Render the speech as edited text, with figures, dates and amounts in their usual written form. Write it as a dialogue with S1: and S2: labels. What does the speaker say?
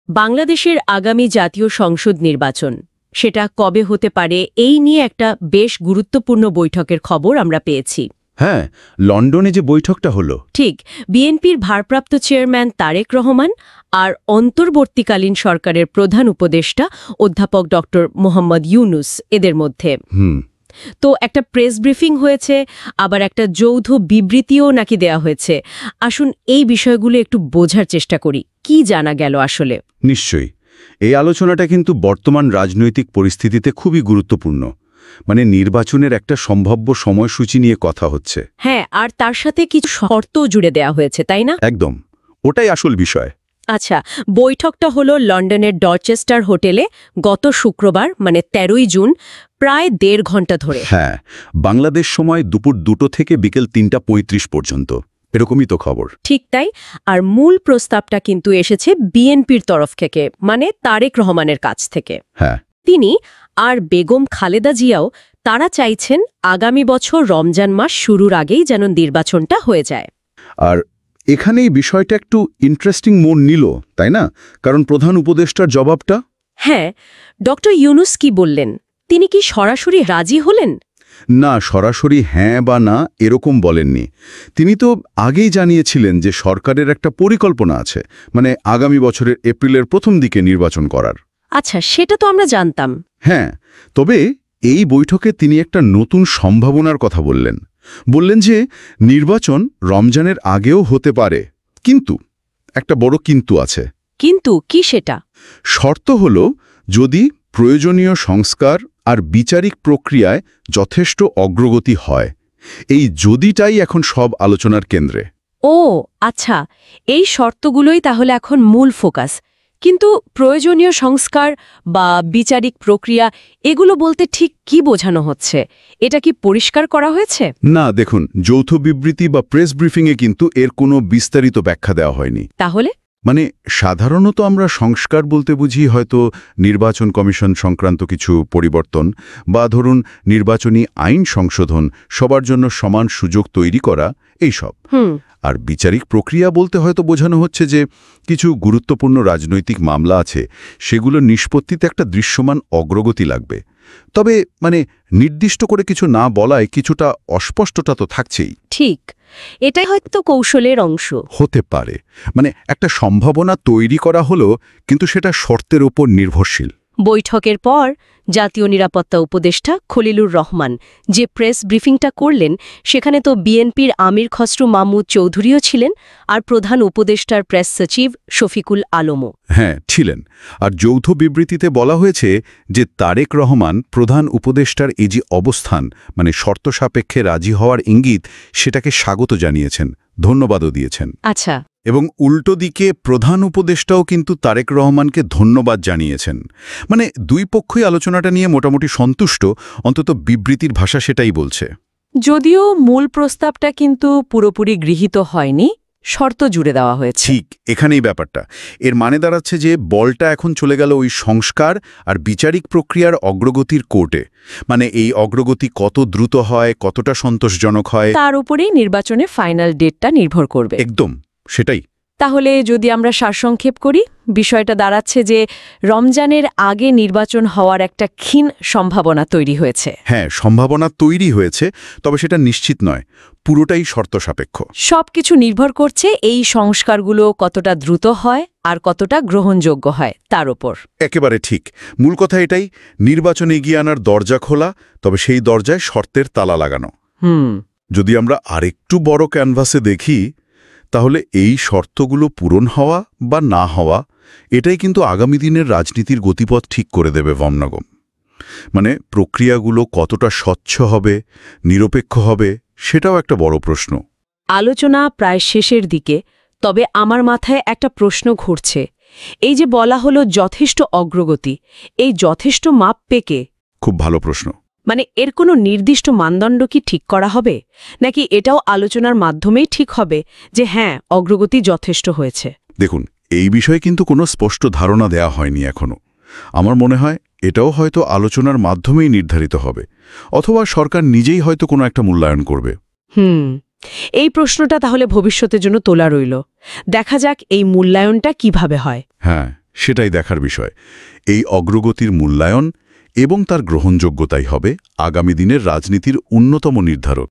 S1: বাংলাদেশের আগামী জাতীয় সংসদ নির্বাচন সেটা কবে হতে পারে এই নিয়ে একটা বেশ গুরুত্বপূর্ণ বৈঠকের খবর আমরা পেয়েছি।
S2: হ্যাঁ, লন্ডনে যে বৈঠকটা হলো।
S1: ঠিক, বিএনপির ভারপ্রাপ্ত চেয়ারম্যান তারেক রহমান আর অন্তর্বর্তীকালীন সরকারের প্রধান উপদেষ্টা অধ্যাপক ডক্টর মোহাম্মদ ইউনুস এদের মধ্যে। তো একটা প্রেস ব্রিফিং হয়েছে, আবার একটা যৌথ বিবৃতিও নাকি দেয়া হয়েছে। আসুন এই বিষয়গুলো একটু বোঝার চেষ্টা করি, কি জানা গেল আসলে।
S2: নিশ্চয়ই, এই আলোচনাটা কিন্তু বর্তমান রাজনৈতিক পরিস্থিতিতে খুবই গুরুত্বপূর্ণ। মানে নির্বাচনের একটা সম্ভাব্য সময়সূচি নিয়ে কথা হচ্ছে।
S1: হ্যাঁ, আর তার সাথে কিছু শর্তও জুড়ে দেয়া হয়েছে, তাই না?
S2: একদম, ওটাই আসল বিষয়।
S1: আচ্ছা, বৈঠকটা হলো লন্ডনের ডরচেস্টার হোটেলে গত শুক্রবার মানে 13ই জুন, প্রায় 1.5 ঘন্টা ধরে।
S2: হ্যাঁ, বাংলাদেশ সময় দুপুর 2টো থেকে বিকেল 3:35 পর্যন্ত, এরকমই তো খবর।
S1: ঠিক তাই। আর মূল প্রস্তাবটা কিন্তু এসেছে বিএনপির তরফ থেকে, মানে তারেক রহমানের কাছ থেকে।
S2: হ্যাঁ,
S1: তিনি আর বেগম খালেদা জিয়াও তারা চাইছেন আগামী বছর রমজান মাস শুরুর আগেই যেন নির্বাচনটা হয়ে যায়।
S2: আর এখানেই বিষয়টা একটু ইন্টারেস্টিং মোড় নিল, তাই না? কারণ প্রধান উপদেষ্টার জবাবটা।
S1: হ্যাঁ, ডক্টর ইউনুস কি বললেন? তিনি কি সরাসরি রাজি হলেন?
S2: না, সরাসরি হ্যাঁ বা না এরকম বলেননি। তিনি তো আগেই জানিয়েছিলেন যে সরকারের একটা পরিকল্পনা আছে, মানে আগামী বছরের এপ্রিলের প্রথম দিকে নির্বাচন করার।
S1: আচ্ছা, সেটা তো আমরা জানতাম।
S2: হ্যাঁ, তবে এই বৈঠকে তিনি একটা নতুন সম্ভাবনার কথা বললেন। বললেন যে নির্বাচন রমজানের আগেও হতে পারে, কিন্তু একটা বড় কিন্তু আছে।
S1: কিন্তু কি সেটা?
S2: শর্ত হল যদি প্রয়োজনীয় সংস্কার আর বিচারিক প্রক্রিয়ায় যথেষ্ট অগ্রগতি হয়। এই যদিটাই এখন সব আলোচনার কেন্দ্রে।
S1: ও আচ্ছা, এই শর্তগুলোই তাহলে এখন মূল ফোকাস। কিন্তু প্রয়োজনীয় সংস্কার বা বিচারিক প্রক্রিয়া এগুলো বলতে ঠিক কি বোঝানো হচ্ছে? এটা কি পরিষ্কার করা হয়েছে?
S2: না, দেখুন, যৌথ বিবৃতি বা প্রেস ব্রিফিংয়ে কিন্তু এর কোনো বিস্তারিত ব্যাখ্যা দেওয়া হয়নি।
S1: তাহলে
S2: মানে সাধারণত আমরা সংস্কার বলতে বুঝি হয়তো নির্বাচন কমিশন সংক্রান্ত কিছু পরিবর্তন, বা ধরুন নির্বাচনী আইন সংশোধন, সবার জন্য সমান সুযোগ তৈরি করা, এইসব। আর বিচারিক প্রক্রিয়া বলতে হয়তো বোঝানো হচ্ছে যে কিছু গুরুত্বপূর্ণ রাজনৈতিক মামলা আছে, সেগুলো নিষ্পত্তিতে একটা দৃশ্যমান অগ্রগতি লাগবে। তবে মানে নির্দিষ্ট করে কিছু না বলায় কিছুটা অস্পষ্টতা তো থাকছেই।
S1: ঠিক, এটাই হয়তো কৌশলের অংশ
S2: হতে পারে। মানে একটা সম্ভাবনা তৈরি করা হলো, কিন্তু সেটা শর্তের উপর নির্ভরশীল।
S1: বৈঠকের পর জাতীয় নিরাপত্তা উপদেষ্টা খলিলুর রহমান যে প্রেস ব্রিফিংটা করলেন, সেখানে তো বিএনপির আমির খসরু মাহমুদ চৌধুরীও ছিলেন, আর প্রধান উপদেষ্টার প্রেস সচিব শফিকুল আলমও।
S2: হ্যাঁ, ছিলেন। আর যৌথ বিবৃতিতে বলা হয়েছে যে তারেক রহমান প্রধান উপদেষ্টার এই যে অবস্থান, মানে শর্ত সাপেক্ষে রাজি হওয়ার ইঙ্গিত, সেটাকে স্বাগত জানিয়েছেন, ধন্যবাদও দিয়েছেন।
S1: আচ্ছা।
S2: এবং উল্টো দিকে প্রধান উপদেষ্টাও কিন্তু তারেক রহমানকে ধন্যবাদ জানিয়েছেন। মানে দুই পক্ষই আলোচনাটা নিয়ে মোটামুটি সন্তুষ্ট, অন্তত বিবৃতির ভাষা সেটাই বলছে।
S1: যদিও মূল প্রস্তাবটা কিন্তু পুরোপুরি গৃহীত হয়নি, শর্ত জুড়ে দেওয়া হয়েছে।
S2: ঠিক, এখানেই ব্যাপারটা। এর মানে দাঁড়াচ্ছে যে বলটা এখন চলে গেল ওই সংস্কার আর বিচারিক প্রক্রিয়ার অগ্রগতির কোর্টে। মানে এই অগ্রগতি কত দ্রুত হয়, কতটা সন্তোষজনক হয়,
S1: তার উপরেই নির্বাচনে ফাইনাল ডেটটা নির্ভর করবে।
S2: একদম সেটাই।
S1: তাহলে যদি আমরা সারসংক্ষেপ করি, বিষয়টা দাঁড়াচ্ছে যে রমজানের আগে নির্বাচন হওয়ার একটা ক্ষীণ সম্ভাবনা তৈরি হয়েছে।
S2: হ্যাঁ, সম্ভাবনা তৈরি হয়েছে, তবে সেটা নিশ্চিত নয়, পুরোটাই শর্ত সাপেক্ষ।
S1: সবকিছু নির্ভর করছে এই সংস্কারগুলো কতটা দ্রুত হয় আর কতটা গ্রহণযোগ্য হয় তার উপর।
S2: একেবারে ঠিক। মূল কথা এটাই, নির্বাচন এগিয়ে আনার দরজা খোলা, তবে সেই দরজায় শর্তের তালা লাগানো। যদি আমরা আরেকটু বড় ক্যানভাসে দেখি, তাহলে এই শর্তগুলো পূরণ হওয়া বা না হওয়া, এটাই কিন্তু আগামী দিনের রাজনীতির গতিপথ ঠিক করে দেবে বমনগম। মানে প্রক্রিয়াগুলো কতটা স্বচ্ছ হবে, নিরপেক্ষ হবে, সেটাও একটা বড় প্রশ্ন।
S1: আলোচনা প্রায় শেষের দিকে, তবে আমার মাথায় একটা প্রশ্ন ঘুরছে। এই যে বলা হলো যথেষ্ট অগ্রগতি, এই যথেষ্ট মাপ পেকে?
S2: খুব ভালো প্রশ্ন।
S1: মানে এর কোনো নির্দিষ্ট মানদণ্ড কি ঠিক করা হবে, নাকি এটাও আলোচনার মাধ্যমেই ঠিক হবে যে হ্যাঁ, অগ্রগতি যথেষ্ট হয়েছে?
S2: দেখুন, এই বিষয়ে কিন্তু কোনো স্পষ্ট ধারণা দেয়া হয়নি এখনো। আমার মনে হয় এটাও হয়তো আলোচনার মাধ্যমেই নির্ধারিত হবে, অথবা সরকার নিজেই হয়তো কোনো একটা মূল্যায়ন করবে।
S1: এই প্রশ্নটা তাহলে ভবিষ্যতের জন্য তোলা রইল। দেখা যাক এই মূল্যায়নটা কিভাবে হয়।
S2: হ্যাঁ, সেটাই দেখার বিষয়। এই অগ্রগতির মূল্যায়ন এবং তার গ্রহণযোগ্যতাই হবে আগামী দিনের রাজনীতির অন্যতম নির্ধারক।